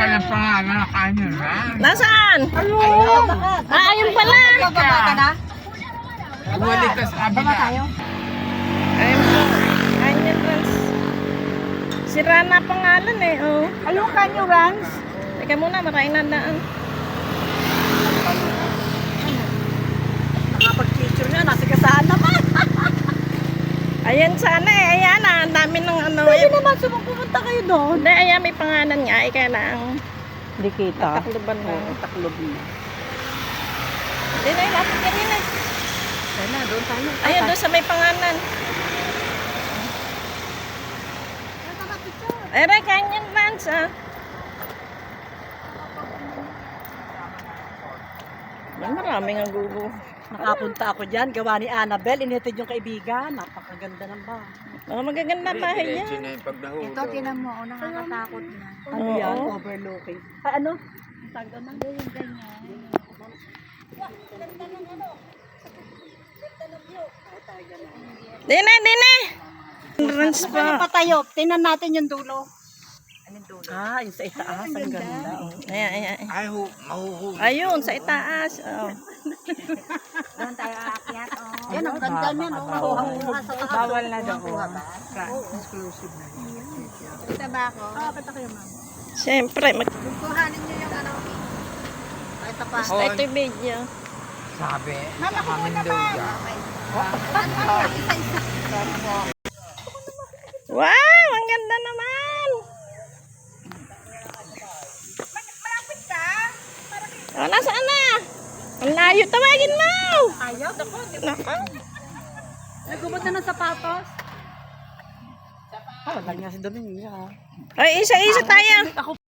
pala pangalan na kanyo na. Nasaan? Ayun! Ayun pala! Bababa ka na? Wali ka sa kabila. Ayun po. Canyon Runs. Si Rana pangalan eh. Oh. Anong Canyon Runs? Teka muna, maraming nandaan. Nakapag-picture niya, nasigasaan naman. Ayan sana eh. Ayan ah. Ang dami ng ano. Pwede naman sumupunta kayo doon. Hindi, ayan may pangalan nga. Ika na ang Hindi kita. takluban na. Taklob na. Hindi na yun. Lapit ka rin eh. Kaya na, doon tayo. Ayun, doon sa may pangalan. Ayun, Canyon Runs ah. Yan, maraming ang gulo. Nakapunta ako dyan, gawa ni Annabelle, initid yung kaibigan. Napakaganda ng bahay. Mga magaganda bahay yan. Diretso na yung pagdahulog. Ito, tinan mo, oh, nakakatakot na. Ano Oo. yan? Overlooking. Ay, ano? Tago na. Yung ganyan. Dine, dine! Runs pa. Patayo, tingnan natin yung dulo. Anong dulo? Ah, yung sa itaas. Ang ganda. Oh. Ayan, ayan. Ay, mahuhuli. Ayun, sa itaas. Oh. Doon tayo aakyat, oh. Yan, ang ganda niya. No? Kuha sa taas. Bawal na doon. Exclusive na. Kita ba ako? Kita kayo, ma'am. Siyempre, Kuhanin niyo yung ano. Ay, tapa. mag-start to video. Sabi, sa Mendoza. Wow, ang ganda naman. Oh, nasaan na? Ang layo, tawagin mo. Ayaw, dako. Naka. Nagubot na ng sapatos. Ah, wala nga si Domingo. Ay, isa-isa tayo. Ako